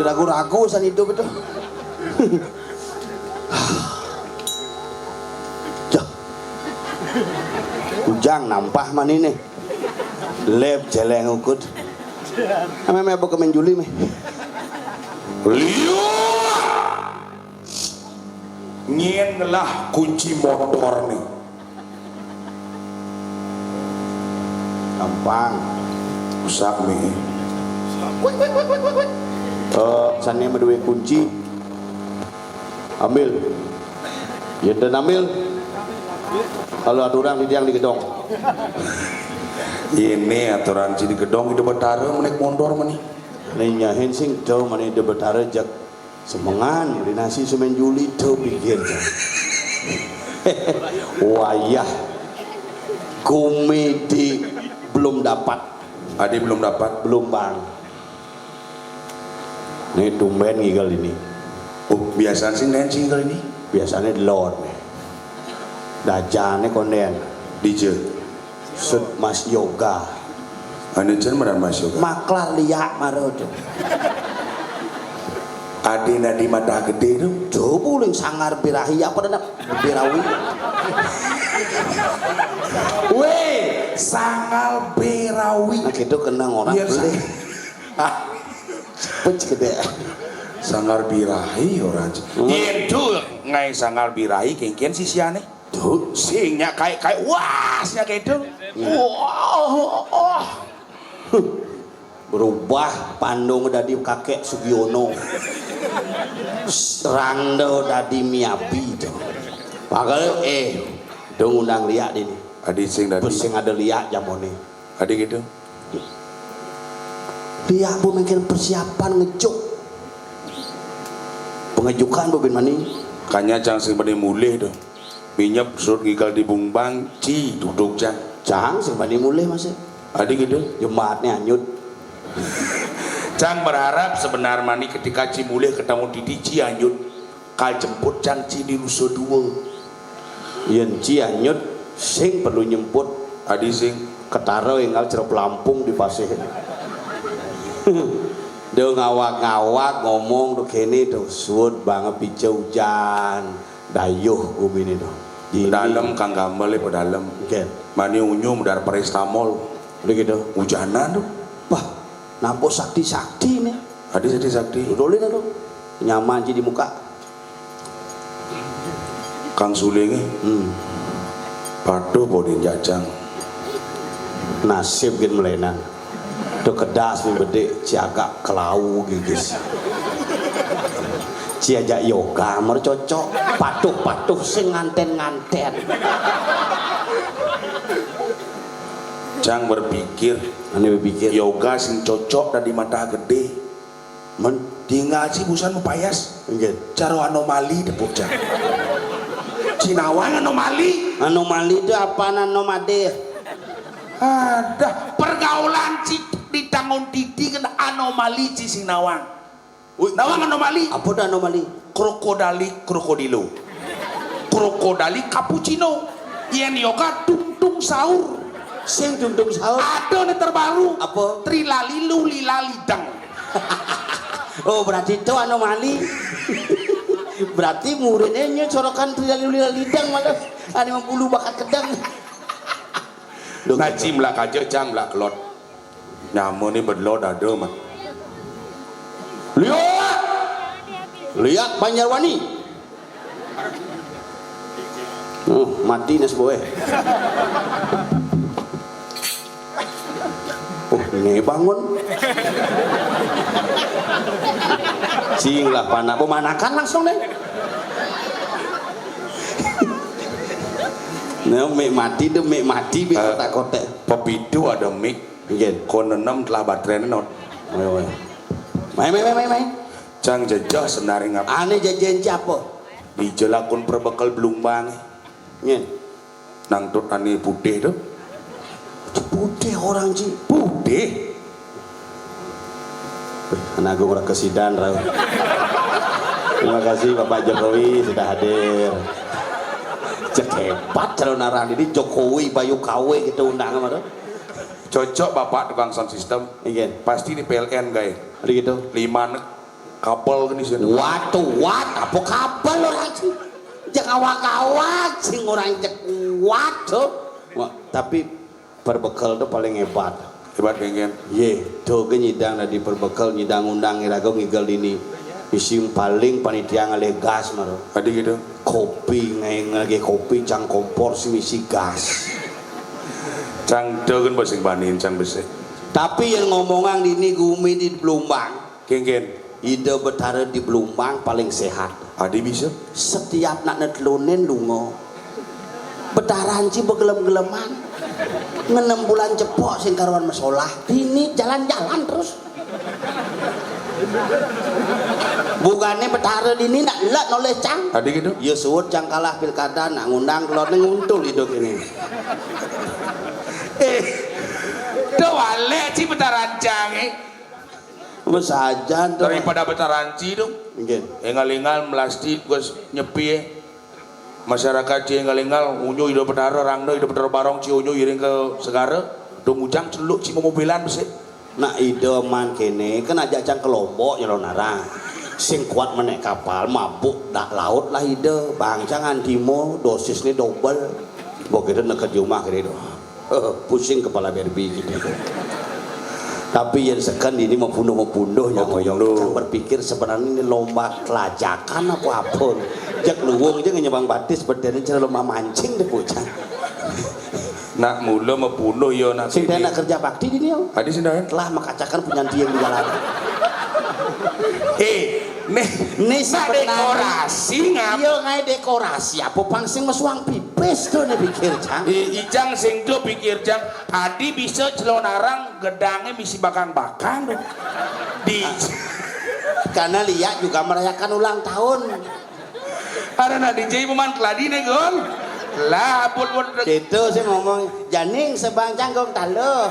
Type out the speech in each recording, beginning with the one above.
Ragu-ragu san hidup itu. Ujang nampah man ini. Lep jeleng ukut. Ame me bok main juli me. Ngien lah kunci motor nih. Gampang. Usap nih. Sana berdua kunci ambil ya dan ambil kalau aturan di yang di gedong ini aturan di gedong itu betara menek mondor mani lainnya hensing tuh mana itu betara jak semangan di nasi semen juli tuh pikir wayah komedi belum dapat adi belum dapat belum bang. Ini tumben ngigal ini. Oh, biasanya sih nen single ini. Biasanya di luar nih. Dajane konden. DJ. Sud Mas Yoga. Ane jen meran Mas Yoga. Maklar liak marot. Ade nadi mata gede tuh. Coba uling sangar birahi apa dan birawi. Weh, sangal berawi. Nah gitu kena orang beli. Pecik gede. Sangar birahi orang. Itu ngai sangar birahi kengkian si siane. Tuh, singnya kayak wasnya kayak itu. Wah. Berubah pandung dadi kakek Sugiono. Serangdo dadi Miabi tuh. Pagal dong undang liak ini. Adi sing dadi. Sing ada liak jamone. Adi gitu. Dia bu mungkin persiapan ngecuk pengejukan bu bin mani kanya cang sing bani mulih tuh minyap surut gigal di bungbang ci duduk cang sing bani mulih masih adi gitu jemaatnya anyut cang berharap sebenar mani ketika ci mulih ketemu di ci anyut kal jemput cang ci di ruso dua yen ci anyut sing perlu nyemput adi sing ketara inggal cerep Lampung di pasir. Dia ngawak-ngawak ngomong tuh kene tuh suut banget pice hujan dayuh umi ini tuh dalam kang gambel pada dalam okay. Mani unyu dar paracetamol udah gitu hujanan tuh wah napo sakti nih adi sakti dudulin tuh nyaman di muka Kang Sulinge patuh bodin jajang nasib gin melena tuh kedas mi bede ciaga kelau gigis ciaja yoga mer cocok patuh sing nganten Cang berpikir ane berpikir yoga sing cocok dari mata gede di ngaji busan mepayas nggih cara anomali depuk Cang Cinawang anomali itu apa anomade ada pergaulan di tangon didi kan anomali ci Sinawang nawang anomali apa dah anomali krokodilo cappuccino yen yoga tung sahur sing dundung sahur ada nih terbaru apa trilalilu lilalidang oh berarti itu anomali berarti muridnya corokan trilalilu lilalidang malah ada 50 bakat kedang ngaji melak aja Cang melak kelot nyamu nih berlo dado mah lihat Banjarwani mati nes boy ini bangun cing lah panak pemanakan langsung deh nah mek mati biar tak kotek pepidu ada mic nggih konenem telah baterai not main Cang jejah senari ngap aneh jajan siapa dijelakun perbekal belumbang ngen nang tut ani putih tuh putih orang ci putih anak gue kurang kesidan Raul. Terima kasih Bapak Jokowi sudah hadir cek hebat calon arah ini Jokowi Bayu KW gitu undang sama tuh cocok Bapak tukang sound system iya pasti di PLN guys ada gitu 5 kapal kan di sini what apa kapal orang sih jangan awak sing orang cek tuh tapi perbekal tuh paling hebat pengen ye tuh nyidang dari perbekal nyidang undang irago ngigel ini isim paling panitia ngalih gas maro ada gitu kopi lagi kopi cang kompor si misi gas Cang dogen bosing banin Cang besek tapi yang ngomongan ini gumi di Belumbang kengen ide betara di Belumbang paling sehat adi bisa setiap nak netlunin lungo betaranci begelem-geleman 6 bulan cepok sing karuan masalah ini jalan-jalan terus bukannya betara dini nak lek noleh Cang adi gitu ya suwut Cang kalah pilkada nak ngundang kelotnya nguntul hidup ini wale ci betaranjang saja daripada betaranci dong mungkin engal-engal melasti gus nyepi masyarakat ci engal-engal unyu hidup betara rangda hidup betara barong ci unyu iring ke segara dong ujang celuk ci mobilan besek nak ide man kene kan ajak Cang ke Lombok ya nara sing kuat menek kapal mabuk dak laut lah ide bang jangan timo dosisnya double begitu nak ke rumah kira itu pusing kepala berbi gitu tapi yang sekan ini membunuh yang ngoyong berpikir sebenarnya ini lomba kelajakan apa jak luwung aja nyebang batis berdiri cara lomba mancing deh bocah nak mula membunuh yo nak sing nak kerja bakti di dia adi sindahan telah makacakan punya dia di jalan nih dekorasi ngap iya ngai dekorasi apa pangsing mesuang pipes tuh nih pikir Cang ijang sing tuh pikir Cang adi bisa celonarang gedangnya misi bakang-bakang di karena lihat juga merayakan ulang tahun ada nak DJ peman keladi nih gon lah pun itu sih ngomong janing sebang canggung talo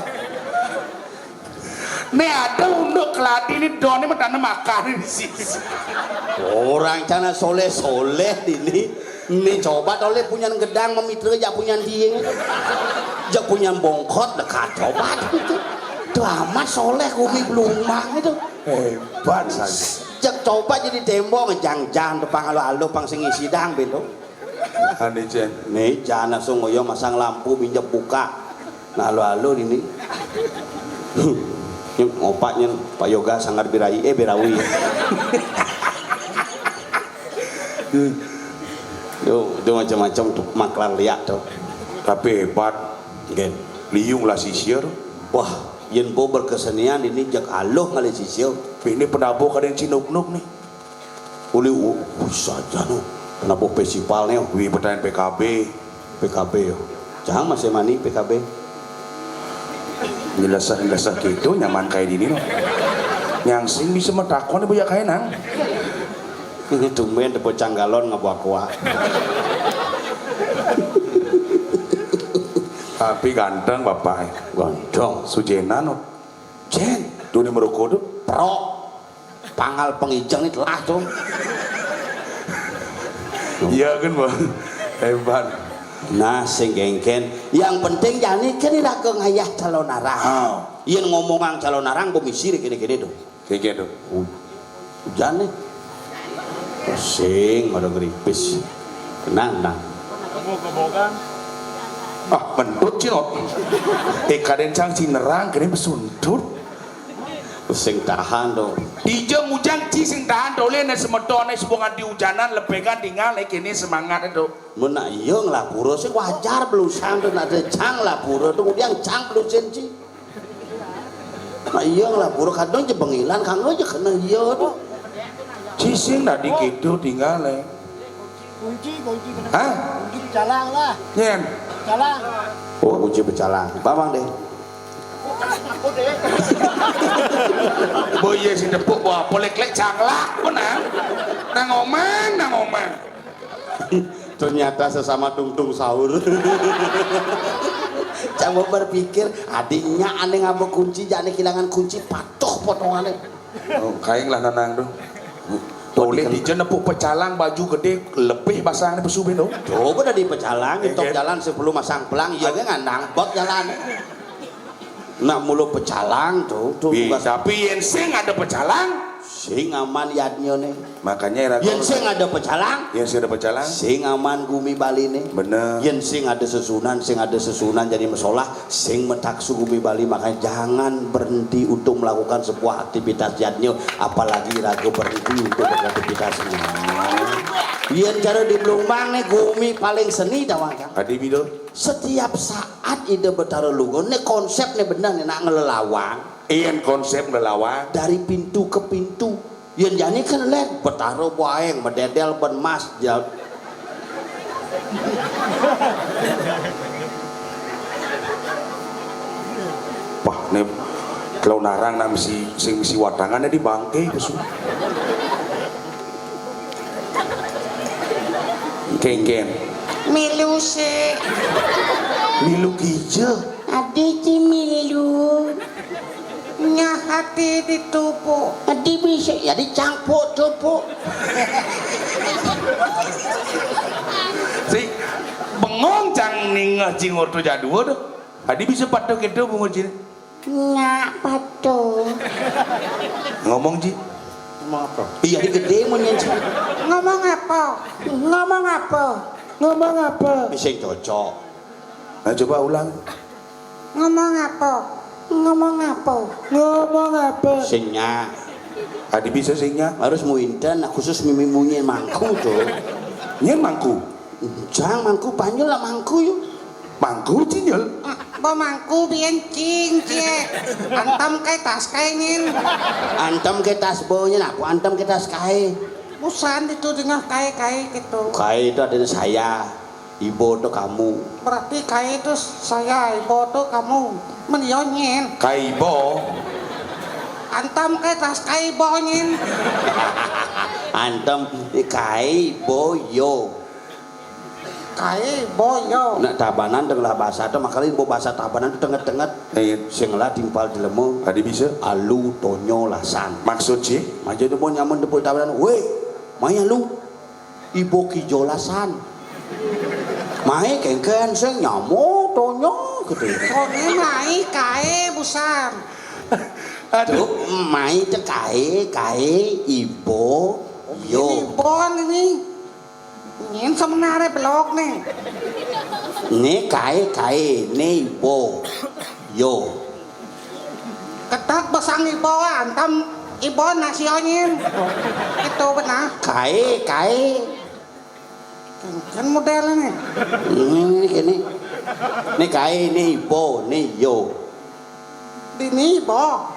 nih ada untuk keladi ini doni mentanam makan di sini orang cana soleh ini coba oleh punya gedang memitra ya punya dia ya punya bongkot dekat coba itu amat soleh kumi Belumbang itu hebat saja jak coba jadi tembok ngejang-jang depan alu-alu pang sing isi dang belo ane jen nih jangan langsung ngoyo masang lampu minjak buka nah alu-alu ini ngopaknya Pak Yoga sangat birawi Itu macam-macam tuh maklar liat tuh. Tapi hebat. Gen. Liung lah sisir. Wah, yen bo berkesenian ini jak aloh kali sisio. Ini penabo kadang cinup-nup nih. Uli saja no. Kenapa festivalnya? Wih pertanyaan PKB. PKB yo. Jangan masih mani PKB. Jelasah gitu nyaman kayak gini no. Yang sing bisa metakon banyak kayak nang. Ini tumben depo canggalon ngabuak-buak. Tapi ganteng bapak. Gondong. Sujena no. Jen. Tuh di merokok tuh. Pro. Pangal pengijang itu lah tuh. Iya kan bang. Hebat. Nah sing gengken. Yang penting jani kan ira ke ngayah calon arang. Yen ngomongan calon arang bumisir gini-gini tuh. Kayak gitu. Jani. Sing ada ngeripis. Tenang, nah. Ah, mentut cinot. Kadang cang cinerang, kadang besuntut. Sing tahan tuh. Ijo mujang ci sing tahan dole na semedone sebongan di hujanan lepegan tinggal kini semangat itu. Mena iya ngelapuro sih wajar belusan tuh ada cang lapuro tuh kemudian cang belusan sih. Nah iya ngelapuro kadang aja bengilan kang aja kena iya tuh. Ci sing tadi gitu tinggal Kunci kena. Hah? Kunci jalan lah. Nyen. Jalan. Oh kunci berjalan. Bawang deh. Aku deh. Boye si tepuk wah polek-lek canglak menang. Nang omang. Ternyata sesama tung-tung sahur. Coba berpikir adiknya aneh ngabuk kunci jangan kehilangan kunci patuh potongannya. Oh, kaing lah nanang tuh. Boleh dijen nepuk pecalang baju gede lebih basah nih pesubin dong. Coba udah di pecalang, top jalan sebelum masang pelang, iya kan ngandang bot jalan. Nak mulu pecalang tuh Tapi yang sing ada pecalang sing aman yadnya nih. makanya Yang sing ada pecalang yang sing ada pecalang sing aman gumi Bali nih. bener. Yang sing ada sesunan jadi mesolah sing metak gumi Bali, makanya jangan berhenti untuk melakukan sebuah aktivitas yadnya, apalagi ragu berhenti untuk beraktivitasnya. Yang cara di Blumbang nih gumi paling seni tawang kan. Adi bido Setiap saat ide betara lugon nih konsep nih benar nih nak ngelelawang ian konsep lelawang dari pintu ke pintu. Yang jani kan lihat betara buaeng mededel ben mas jauh. wah nih kalau narang nak misi wadangannya di bangke pesu kengken Milu sih, Milu hijau. adi ci milu, hati ditupu, Adi bisa ya dicampur tupu. si bengong cang ningah cingur tu jadua tuh adi bisa patok itu bungur cini nyak patuh, ngomong ji Ngomong apa? Iya di gede mau nyanyi. ngomong apa? Ngomong apa? Ngomong apa? Bisa cocok. nah coba ulang Ngomong apa? Ngomong apa? Ngomong apa? Singnya adi bisa singnya harus muinten khusus mimi munyin mangku tuh. nyen mangku Jangan mangku panjul lah mangku yuk. mangku cinyel Bo mangku biencing cie, antam kai tas kai ngin, Antem ke tas baunya aku antem ke tas kai. busan itu dengar kai gitu. Kai itu ada saya. Ibu itu kamu. Berarti kai itu saya, ibu tuh kamu, menionyin. kaibo Antam kai tas kai bonyin. Antem kai boyo. Kai boyo. Nak tabanan dengan bahasa itu makanya ibu bahasa tabanan itu tenget-tenget. Sing lah timpal di lemu. adi bisa Alu tonyo lasan. maksud sih Maju tu pun nyaman depo tabanan. Weh, maya lu. Ibu kijolasan. Mai kengken sing nyamo tonyo gitu. Kone mai kai busan. Aduh, mai te kai ibu yo. Ini bon ini. Nyen semenare blok nih. Ni kai ni ibu yo. Ketak besang ibo antam ibo nasionyin. Itu benar. Kai Kan modelnya. Ini kae ini ipo, ini yo. Dini bo.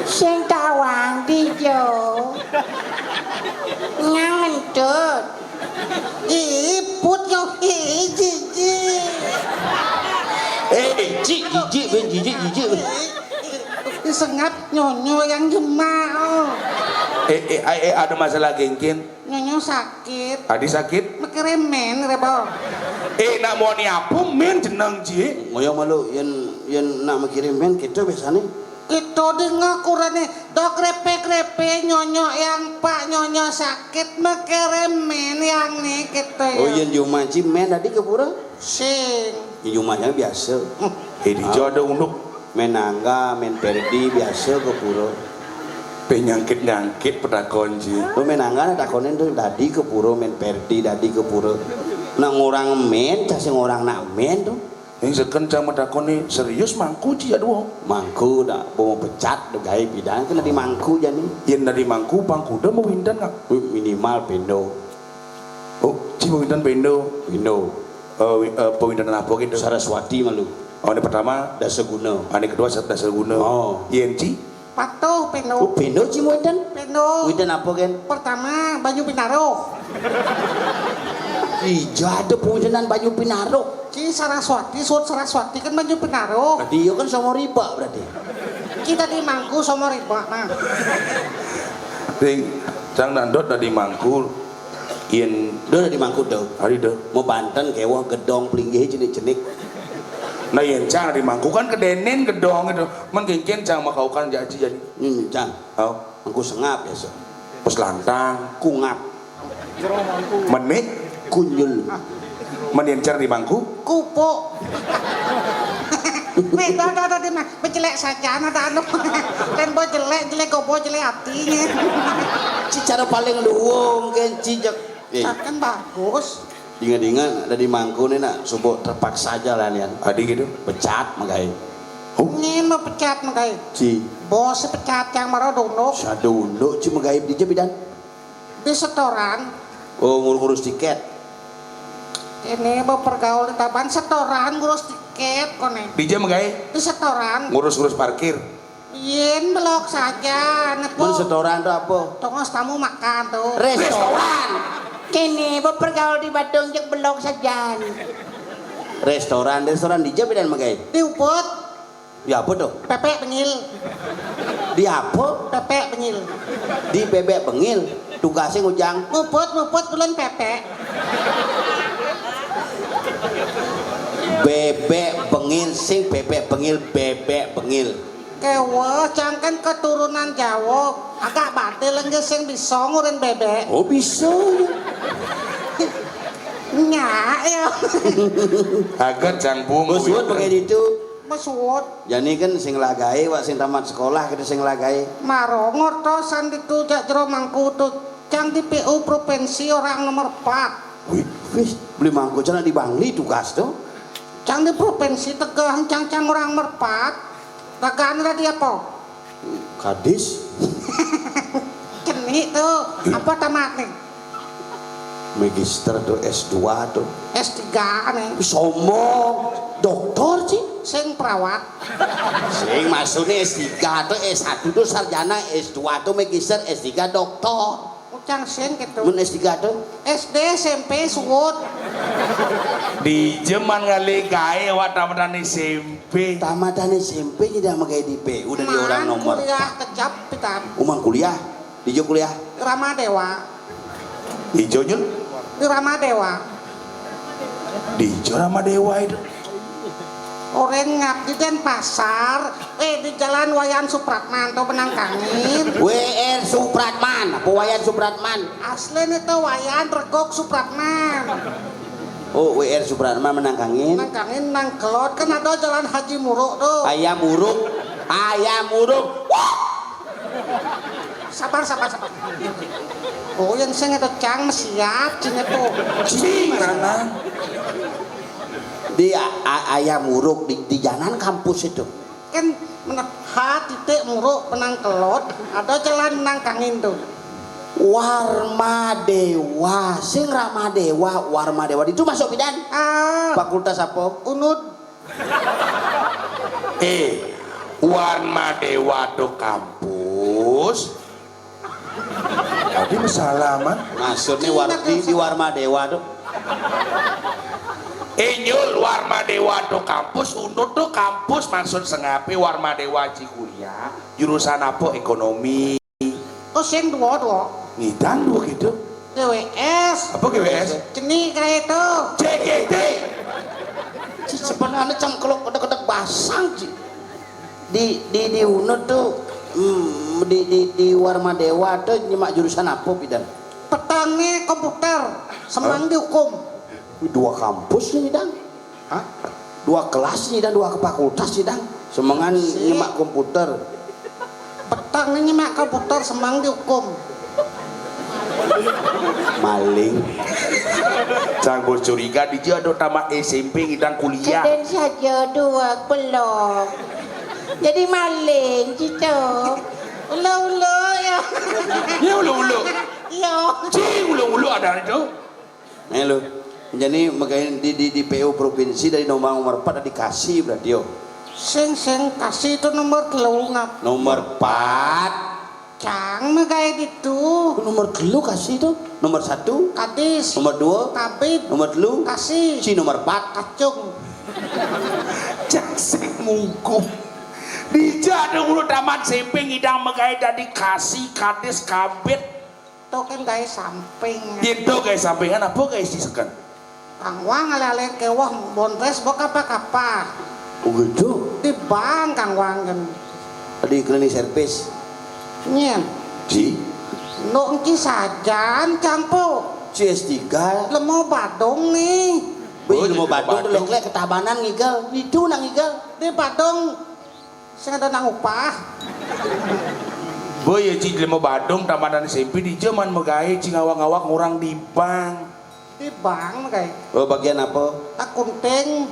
Sing tawang dijo. Nyang mentut. Iput yo jiji. Jijik ben jijik. Disengat nyonyo yang jemau. Ada masalah gengkin. Nyonyo sakit. Adi sakit. Mekeremen rebo. Nak mau ni apa men jeneng Ji? Ngoyo malu yen nak mengirim men kita biasanya. Kita dengar kurane dok repe nyonyo yang pak nyonyo sakit mekeremen yang nih kita. Oh yen Jumanji men tadi ke pura? Sing. Yen Jumanji biasa. Di jodoh unduk Men Angga, men Perdi biasa ke pura. penyangkit pedakon Ji. Lu men Angga takonin tuh tadi ke pura men Perdi tadi ke pura. Nak ngurang men, cah sing orang nak men tuh. Yang sekencang pedakon ni serius mangku Ji aduh. Mangku dah mau pecat tuh gaya bidang kena di mangku jadi. Yang dari mangku pangku dah mau windan ngak? Minimal pendo. Oh, Ji mau windan pendo. Pendo. Pewindanan apa gitu? Saraswati malu. Oh, ini pertama Dasaguna. ini kedua Dasarguna. Oh. Yen Ji. Patuh Oh, peno. pendo Ci Muidan. Peno. Muidan apa kan? Pertama Banyu Pinaro. Iya ada pewidanan Banyu Pinaro. Ci Saraswati, Sud Saraswati kan Banyu Pinaro. Tadi yo kan sama riba berarti. Kita di Mangku sama riba nah. Ting, cang nandot dari mangku. Yen Udah di mangku dah. hari dah. Mau Banten kewah gedong pelinggih jenik-jenik. Nah yen cang dari mangku kan kedenen gedong itu. Men gengken cang makau kan jadi. Cang. Oh, Mangku sengap biasa. pos lantang, Kungap. menit, Kunyul. men yen cang di mangku. Kupo. Weh, dah di mah. Bejelek saja ada anu. Dan bo jelek gobo jelek hatinya. Ci cara paling luwung kan cijak. Kan bagus. Ingat-ingat ada di mangku nih nak subuh terpaksa aja lah lian. Adi gitu. Pecat magai. Ini mau pecat magai. Ci. Bos pecat yang marah dondok Sadunduk ci magai di bidan. di setoran. Oh ngurus tiket. Ini mau pergaul di taban setoran ngurus tiket kone. Di jam gay Di setoran. ngurus parkir. Yen belok saja. Mun Nepo. setoran tuh apa? Tongos tamu makan tuh. Restoran. Kini berpergaul di Badung jek belok saja. Restoran di bidan magai. Diuput. Di apa tuh? Pepek bengil. Di apa? Pepek bengil. Di bebek bengil. Tugasnya ngujang. Muput bulan pepek. Bebek bengil sing bebek bengil. Kewa cangkan keturunan Jawa. Agak batil lagi sing bisa ngurin bebek. Oh bisa ya. Nyak ya. Agak cang bumbu. Musuh pakai itu. Mesut. Jadi kan sing lagae wak sing tamat sekolah kita sing lagae. Maro ngortosan ditujak jero Mangku tuh. Cang di PU provinsi orang nomor 4. Wis beli mangko cana di Bangli tugas tuh. Cang di provinsi Tegal cang orang nomor 4. Tagaan tadi apa? Kadis. Ceni tuh. Apa tamat nih? Magister tuh S2 tuh. S3 nih. Sombong. Doktor sih. Sing perawat. Sing maksudnya S3 tuh S1 tuh sarjana S2 tuh magister S3 doktor. Ucang sing gitu. Mun S3 tuh SD SMP suwut. Di zaman kali gay wataman SMP. tamatan SMP tidak magai di PU dari orang nomor. Kuliah kecap pitan. Umang kuliah. Di Jo kuliah. Rama Dewa. Hijau nyul. Di Rama Dewa. Di Jorama Dewa itu. Orang ngabdi dan pasar, di jalan Wayan Supratman atau Penangkangin. WR Supratman, apa Wayan Supratman? Asli itu Wayan Regok Supratman. Oh, WR Supratman menangkangin. Penangkangin nang kelot kan ada jalan Haji Muruk tuh. Ayam uruk. Wah! Sabar. Oh yang sing itu cang siap cing itu. Cing mana? Di ayam uruk di jalan kampus itu. Kan titik Muruk Penang Kelot ada jalan Penangkangin tuh. Warmadewa, sing Ramadewa, Warmadewa itu masuk bidan. Fakultas apa? Unud. Warmadewa do kampus. Tadi masalah man. Maksudnya di Warmadewa tuh. Nyul Warmadewa do kampus, Unud do kampus maksud sengape Warmadewa Cikuria. Jurusan apa? Ekonomi. Oh sing dua. Ngidang dua gitu. GWS. Apa GWS? Ceni kayak itu. CGT. Sebenarnya cangkelok kedek-kedek basang Ci. Di Unud tuh di Warmadewa tuh nyimak jurusan apa bidan? Petani komputer. Semang dihukum. Dua kampus nih dang. Hah? Dua kelas nih dan dua fakultas nih dang. Semangan nyimak komputer. Petani nyimak komputer semang dihukum. Maling. Canggo curiga di jodoh tamat SMP ngidang kuliah. Keden saja dua belum. Jadi maling gitu. Ulu ya. Ya ulu-ulu. Iya. Cing ulu-ulu ada itu. Nih lo. Jadi makanya di PU provinsi dari nomor 4 dikasih berarti yo. Sing kasih itu nomor 3 ngap. Nomor 4. Cang mah kayak gitu. Nomor 3 kasih tuh. Nomor 1. Kadis. Nomor 2. Kabit. Nomor 3. Kasih. Si nomor 4. Kacung. Jaksik mungkum. Dijada ulu tamat SMP ngidang megai dari kasih kadis kabit. Itu kan kayak samping. Itu guys sampingan apa guys disekan? Kang Wang ale-ale kewah bondres bok apa-apa. Oh gitu. Di bank Kang Wang kan. Di klinik servis. Nyen. Ci. No engki sajan campo. CS3. Lemo Badung nih. Oh, mau Badung lek-lek ketabanan ngigel. Itu nang ngigel. Di Badung sing ada nang upah. Boy ya cing lemo Badung tamanan SMP di zaman megai cing awak-awak ngurang di bank. Di bank kayak Oh, bagian apa? akunting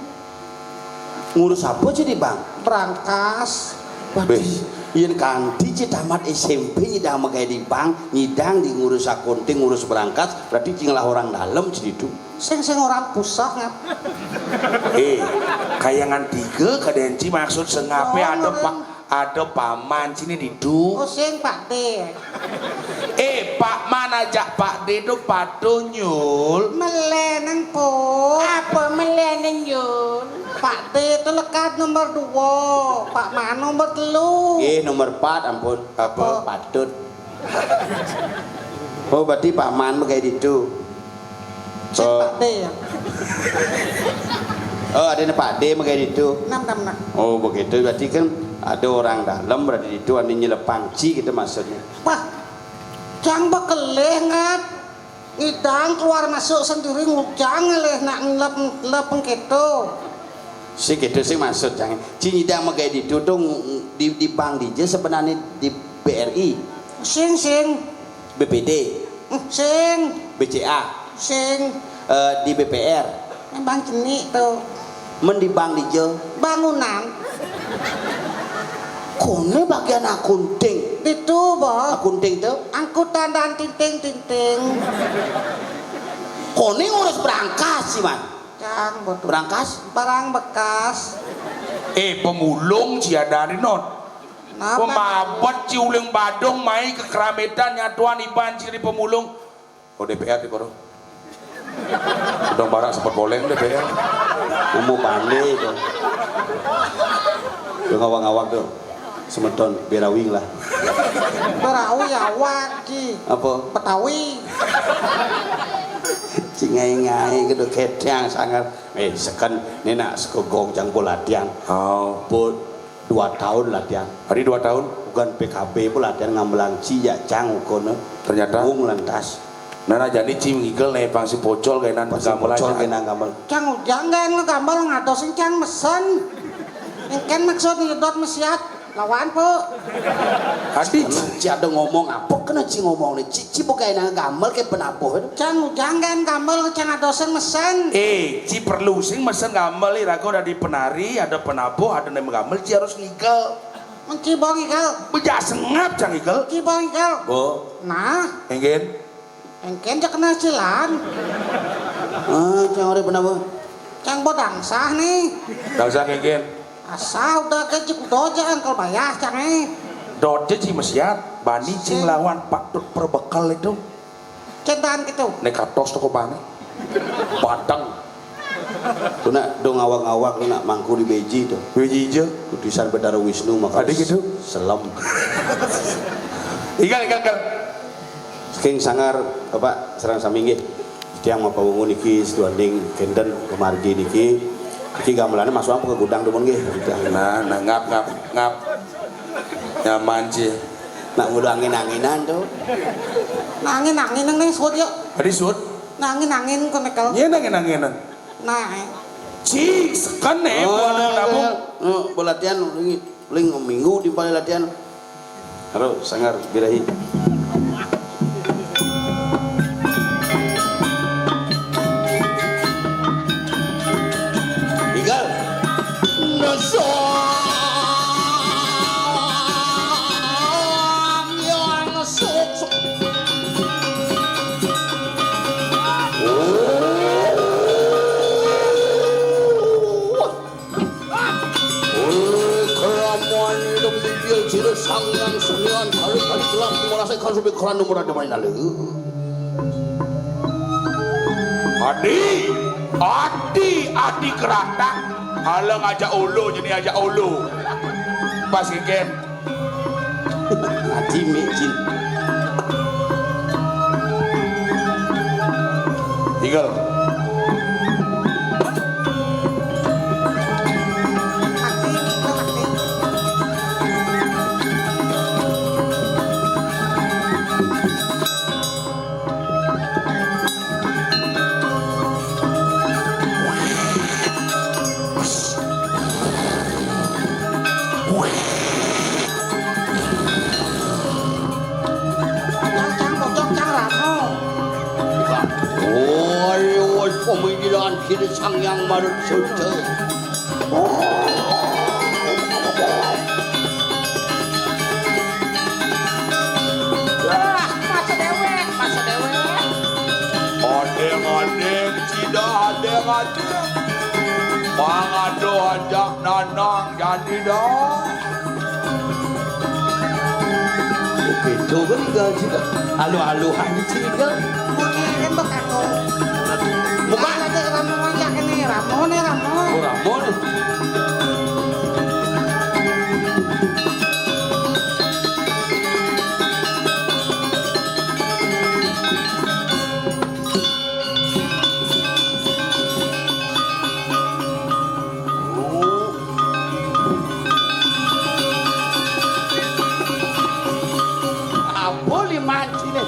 Ngurus apa sih di bank? berangkas. Wis, yen kanthi ci tamat SMP nyidang megai di bank, nyidang di ngurus akunting, ngurus berangkas, berarti tinggal orang dalam ci itu. Sing orang pusat ngap. Kayangan 3 kadenci maksud sengape ada paman sini didu. Oh sing Pak D. Pak man ajak Pak D itu patunyul. Melenen po. Apa melenen yun? Pak D itu lekat nomor 2. Pak Man nomor 3. Nomor 4 ampun. Apa? Patut. Oh, berarti Pak Man megai itu. Sing Pak D ya. Oh, ada Pak D megai itu. 666. Oh, begitu. Berarti kan ada orang dalam berarti itu anu nyelepangci gitu maksudnya. Wah, jang bekeleh ngap. Ngidang keluar masuk sendiri ngujang leh nak ngelep gitu. Si gitu sih maksud jangan. Cinidang megai itu tuh di bank DJ sebenarnya di BRI, Sing BPD, sing BCA, di BPR. Bang Ceni tuh Men di bank DJ. bangunan Kone bagian akunting. itu boh. Akunting tuh. Angkutan dan tinting. Kone ngurus berangkas sih man. Jang bodoh. Berangkas. Barang bekas. Pemulung ciadari non. Napa? Pemabot ciuling Badung mai ke Keramedan nyatuan iban ciri pemulung. Oh DPR di kono. Udang barak sempat boleng DPR. Ngomong pandai itu. Tuh ngawang-ngawang tuh. Semeton berawing lah. Berawi awak ki. Apa? Betawi. Cingai-ngai gitu kedang sangat. Sekan ini nak sekogong jangko latihan. Oh. Pun 2 tahun latihan. Hari 2 tahun Bukan PKB pun latihan ngambelang cia cang kono. ternyata. Lantas. Nana jadi cing ngigel nih pangsi pocol kayak nan Pasal gamelan. bocor kena gamel. Cang jangan nggambar ngadosin cang mesen. Kan maksud nyedot mesiat lawan po. Hadi. Ci ada ngomong apa kena ci ngomong nih. Ci bukan nang gamel ke penapoh itu. Cang jangan gambar cang ngadosin mesen. Ci perlu sing mesen gamel nih rago ada di penari, ada penabuh, ada yang gamel ci harus ngigel. Mencibong igal. Bejak sengap cang ikel. Cibong igal. Bo. Nah, Enggen. engken jak kena silan. Cang ore pernah bo. Cang bodang sah nih. Tak usah enggen. Asal udah kecik doja engkel bayar cang nih. Doce ci mesiat. Bani cing lawan Pak Dut perbekal itu. Centaan gitu. Nekatos toko bani. Padang. Tu nak dong awak-awak tu nak mangku di beji tu. Beji je. Kudisan Bedara Wisnu maka Ada gitu? Selam. Igal. King sangar Bapak serang saminggi. Tiang mau pawungu niki seduanding kenden kemargi niki. Iki gamelannya masuk ke gudang demun nggih. Nah, ngap. Nyaman sih. Nak ngudu angin-anginan tu. Nangin nang nih sud yuk. Tadi sud. Nangin konekel. Iya nangin. Nah, Cik, sekan buat nabung. Latihan ling minggu di balik latihan. Halo sangar birahi. Igal. Sangang sungan kali kelam merasa kan sampai kelan nomor ada main lalu. Adi keratak. Halang aja ulu jadi aja ulu. Pas iken. Adi mecin. Tinggal. Pemilihan kini sang yang marut suci. Masa dewek. Adeng, tidak adeng. Bang ado ajak nanang jadi dah. Itu kan igal juga. Halu-haluhan juga. kan bekan lo. Bukan aja Ramon ya ini Ramon. Oh, Ramon. Boleh mancing deh.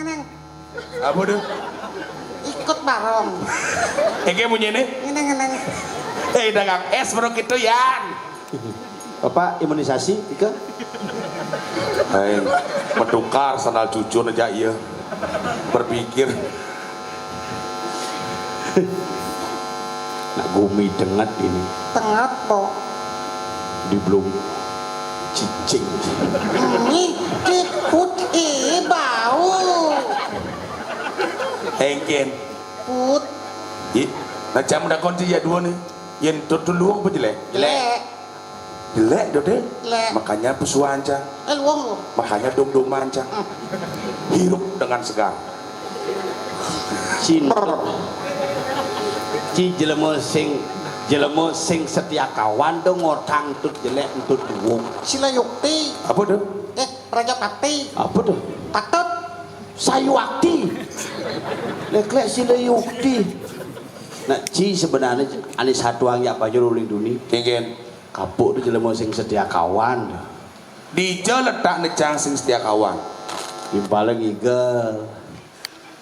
Neng. Apa tuh? Ikut barong. Eke punya ini? Neng. Dagang es bro gitu Yan. Bapak imunisasi Ika? Hei, menukar sandal cucun aja iya. Berpikir. Nak gumi dengat ini Tengat po. di belum cicing. Ini ciput bau. Engken. Put Nah jam dah kunci ya dua nih. Yang luang apa jelek? jelek. Jelek deh. Jelek. Makanya pesuan cang. Luang lo. Makanya dom-doman cang. Hirup dengan segar. Cin. Ci jelema sing setia kawan dong ngotang tut jelek tut duwung. Sila yukti. Apa tuh? Raja Pati. Apa tuh? Patut. Sayuakti. Leklek sila yukti. Nah, Ci sebenarnya anis hatuang ya apa juruling duni. Engken. Kapuk tu jelema sing setia kawan. Dija letak necang sing setia kawan. Timpale ngigel.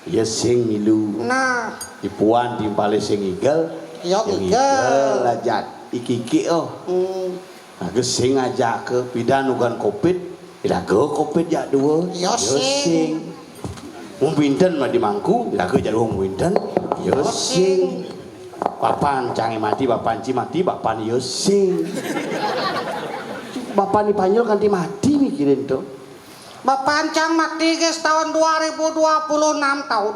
Ya sing milu. Nah, Ipuan timpale sing ngigel. yo Yang igel. lajat iki-iki oh. Aku sing ngajak ke pidan ugan kopit, ida ke kopit jak dua. Yo sing. Wong pinten mah di mangku, ida ke jak wong pinten. Yo sing. Papan cange mati, papan ci mati, papan yo sing. Bapak ni panjul kanti mati mikirin tuh. Bapak Ancang mati guys tahun 2026 tahun.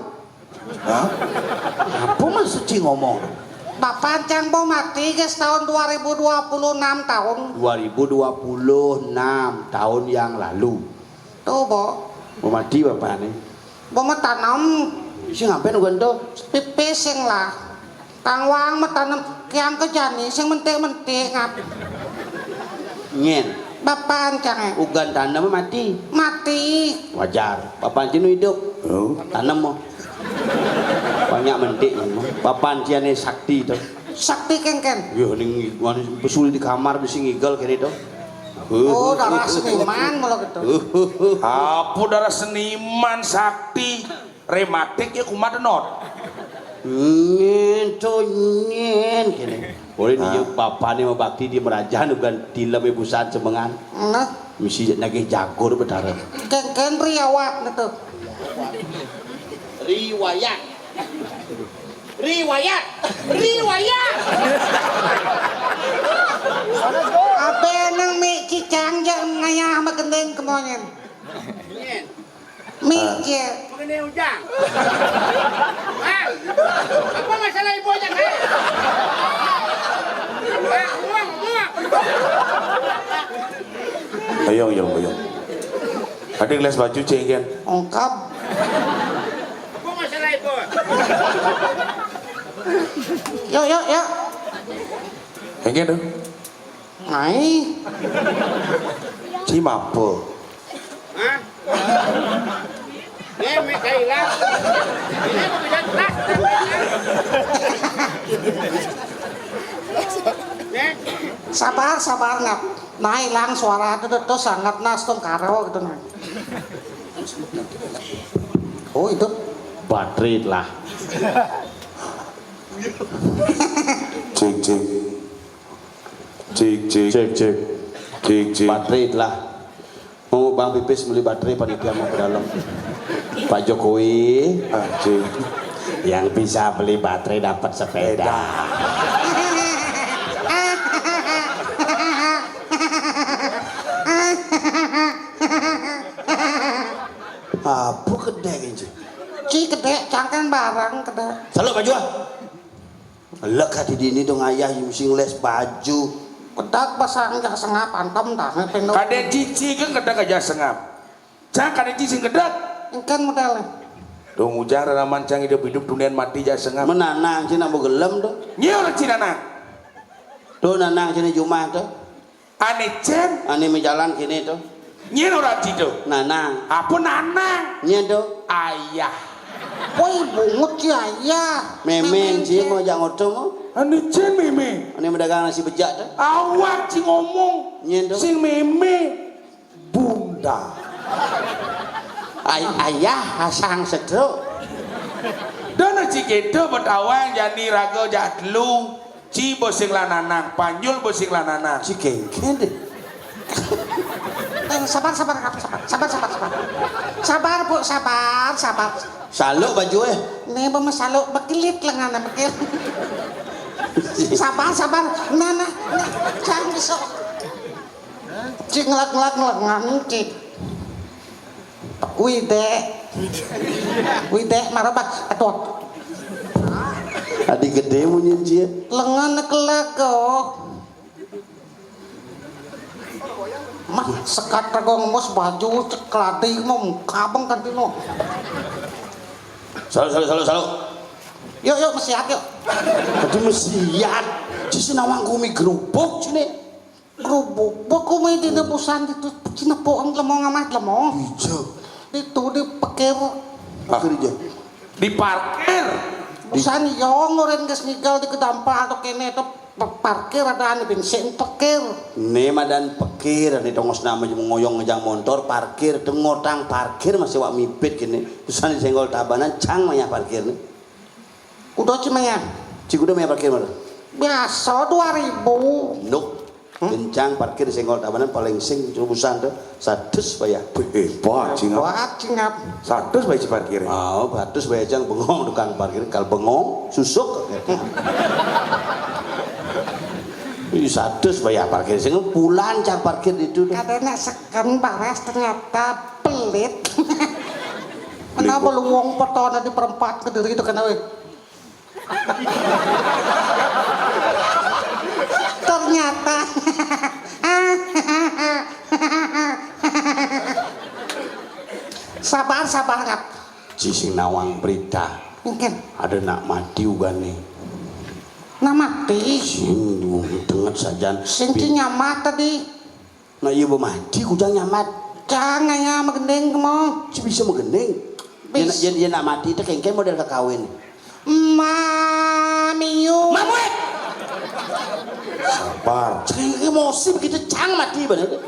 Hah? Apa maksud Ci ngomong? Bapak Ancang mau mati guys tahun 2026 tahun. 2026 tahun yang lalu. Tuh, Bo. Mau mati bapak nih. Bo mau tanam Si ngapain ugan tuh? pipis sing lah. Kang Wang mau tanam yang kejani sing mentik-mentik ngap. Nyen. Bapak Ancang Ugan tanam mati. mati. Wajar. Bapak Ci nu hidup. Oh. Tanam mau. Banyak mentik mau. Bapak Ci ane sakti tuh. Sakti kengken. Yo ning pesul di kamar bisi ngigel kene tuh. Oh, darah seniman malah gitu. Apa darah seniman sakti rematik ya kumat not. Nyen kene. Boleh dia bapak ni mau bakti di merajaan bukan di lem busan semengan. Nah, Misi nagih jago tu betara. kengken riawat gitu. Riwayat. Abe nang mi cicang yang ngayah magendeng kemonyen. Mi je. Mengenai ujang. Hah? Apa masalah ibu ujang? Buang. Bayong. Adik les baju cengken. Ongkap. Apa masalah ibu? Yo. Cengken tuh. Nai. Ci apa? Hah? Ini mereka hilang. Ini mau bisa kelas. Sabar ngap. Nah hilang suara itu sangat nastung karo gitu nah. Oh itu Baterai lah. Cek. Baterai lah. Mau Bang Pipis beli baterai panitia mau ke dalam. Pak Jokowi yang bisa beli baterai dapat sepeda. Apa kedai ini? Ci kedek cangkan barang kedek. Selalu baju ah. Lek hati dini dong ayah yang mesti les baju. Kedek pasang gak sengap antem dah ngependo. Kadek cici kan kedak aja sengap. Cang kadek cici kedak. Ingkan modelnya. Dong ujang raraman cang hidup dunia mati aja sengap. Menanang cina mau gelem tuh. Nyiur cinana. Tuh nanang cina Jumat tuh. Ane cem. Ane menjalan kini tuh. Nyiur raci tuh. Nanang. Apa nanang? Nya tuh. Ayah. Woi bungut ci ayah. Memeng sih mau jangan ngoto mau. Ane cem meme. Ane mendagang nasi bejak tuh. Awak ci ngomong. Nya tuh. Sing meme. Bunda. Ayah hasang sedro. Dan ci gitu betawang jadi rago jadlu. Ci bosing lananang. Panjul bosing lananang. Si kengken deh. Sabar. Sabar bu, sabar. Saluk baju Nih bu masaluk bekilit lengan bekil. Sabar. Nah, jangan besok. Ci ngelak lengan ci. Wide marabak aduh. Adik gede mau nyenci. Lengan kelego. Mah sekat ragong mos baju ceklati mau kabeng kan tino. Saluk. Yuk mesiak yuk. Tadi mesiat. Ci nawang kumi gerubuk cine. Kerubuk, kumi di nebusan itu cina poang lemong amat lemong. Hijau. Itu dipekir. Akhir aja. Di parkir. Busan yong ngoren gas nigal di kedampa atau kene itu parkir ada ane bensin pekir. Nema dan pekir ane tongos nama ngoyong ngejang motor parkir tengotang parkir masih wak mipit gini. Busan senggol tabanan cang maya parkir nih. Udah cuma ya. Cik udah maya parkir mana? Biasa 2000. Nuk. Kencang parkir senggol tabanan paling sing terubusan tuh satus bayar. Hebat cingap. Buat cingap. 100 bae ci parkir. Oh, batus bayar jang bengong tukang parkir kal bengong susuk. Ini satus bayar parkir sing bulan cang parkir itu. Kadang seken bares ternyata pelit. Kenapa lu wong petona di perempat kediri itu kenapa? Ternyata sabar kap. Sing nawang berita Mungkin ada nak mati ugane. nah mati. Sing dengar saja. Sing nyamat tadi. Nah iya mati kujang nyamat. Jangan ya magendeng kemo. Si bisa menggendeng. Dia nak mati itu kengkeng model kekawin. Mamiu. Mamuet. Sabar. Cengeng emosi begitu cang mati bener.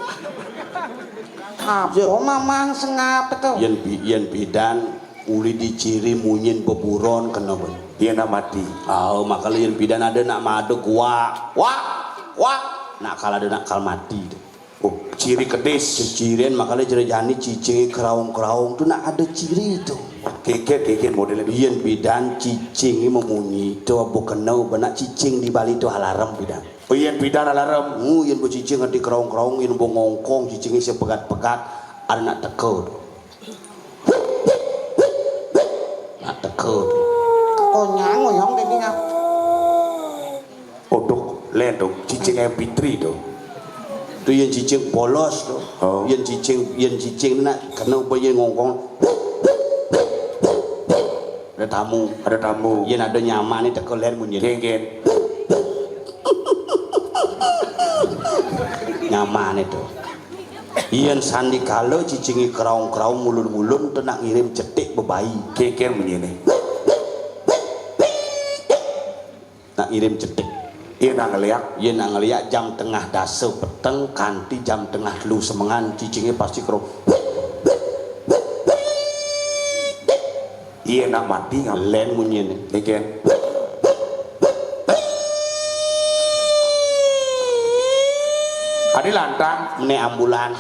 Apa mamang sengap itu? Yen bidan uli diciri munyin beburon kena ben. Dia nak mati. Oh makanya yen bidan ada nak madu gua. Wah. Nak kala ada nak kal mati. Oh, ciri kedis. Ciciren makanya jerejani cicing keraung-keraung tuh nak ada ciri itu. Keket modelnya. Yen bidan cicing memunyi itu bukan nau benak cicing di Bali itu alarm bidan. Oh iya bidan alarm. Yen cicing di keraung-keraung yen ngongkong cicing isi pegat-pegat ada nak teko. Nak teko. Ngoyong ini ngap. Oh dok, lendong cicing yang pitri tuh. Tu yang cicing polos tu. Oh. Yang cicing nak kena bayi ngongkong. Ada tamu. Yang ada nyaman ni teko len munyin. Keket. Nyaman itu. Yang sandi kalau cicingi keraung-keraung mulun-mulun tu nak ngirim cetik bebayi. Keket munyin. Nak ngirim cetik. Iya nak ngeliak. Ia nak ngeliat jam tengah dasa peteng kanti jam tengah lu semengan cicingnya pasti kerong. Iya nak mati ngap. Len munyin. Keket. Adi lantang. Mene ambulan.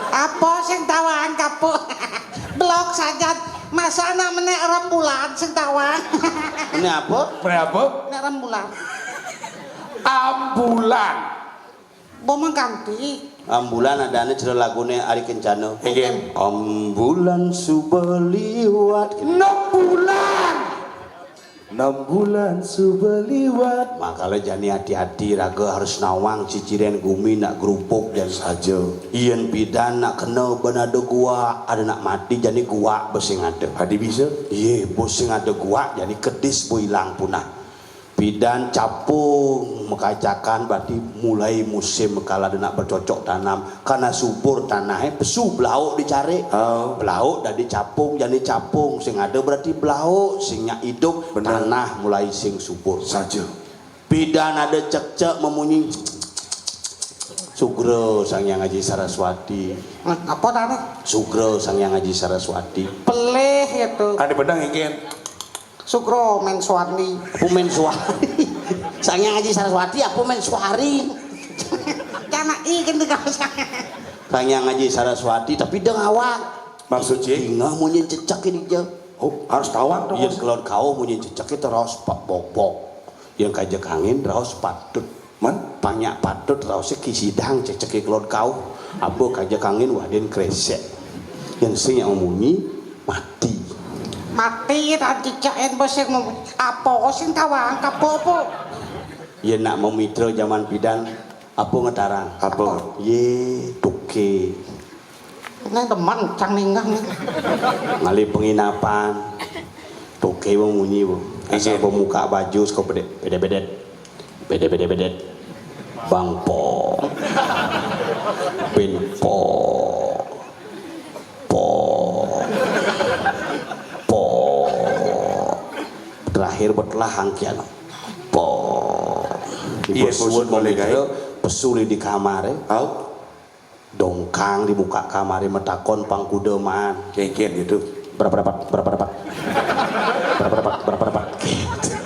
Apa sing tawang kapuk? Blok saja. Masa anak menek rembulan sing tawang. Ini apa? Berapa? Nek rembulan. Ambulan. Bo mengganti. Ambulan ada cerita lagune Ari Kencana. Keket. Ambulan subeliwat. 6 bulan. 6 bulan subeliwat. Makanya jani hati-hati raga harus nawang ciciren gumi nak gerupuk dan saja. Ian bidan nak kena benada gua ada nak mati jani gua besing ada. Adi bisa? Iya besing ada gua jani kedis bu hilang punah. Bidan capung mekajakan berarti mulai musim kalau ada nak bercocok tanam karena subur tanahnya pesu belauk dicari. Belauk dah dicapung jadi capung sing ada berarti belauk singnya hidup. Benar. Tanah mulai sing subur Saja. bidan ada cek-cek memunyi Sugro sang yang Haji Saraswati. Apa tadi? Sugro sang yang Haji Saraswati. Pelih itu. Adi pedang ingin. Sukro mensuarni. Pumen suari. Sang yang Haji Saraswati aku men suari. Jangan ikan di kawasan. Sang yang Haji Saraswati tapi dengawak. Maksudnya? Ingat munyin cecak ini je. Oh harus tawang dong. Iya kalau kau munyin cecak itu raus pak bobok. Yang kajak angin raus patut. Man? Banyak patut rausnya kisidang cecak kalau kau. Abo kajak angin waden kresek. Yang sing yang munyi mati. Mati dan cicain bosing apa sing tawang kapopo. Ia nak memitra zaman bidan apa ngetarang? Apa? Ye tuke Ini teman cang ninggah nih. ngali penginapan tuke wong munyi bu. Asal pemuka baju sekau bedet bangpo benpo terakhir betlah hangkian Iya, Pesuwun boleh, memikir pesuli di kamar Au? dongkang di muka kamar metakon pangkudeman Keket gitu. berapa dapat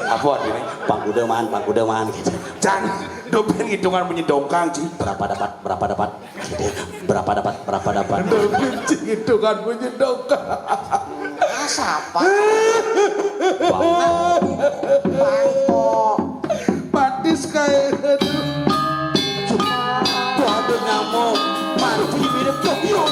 Apa artinya? pangkudeman gitu Jangan. Dopen hitungan menyedongkang Ci. Berapa dapat? Berapa dapat? Berapa dapat? Berapa dapat? Dopen Ci hitungan menyedongkang. Siapa? Bang. Bangko. Patis kayak Tuh ada nyamuk mati mirip Jogyo.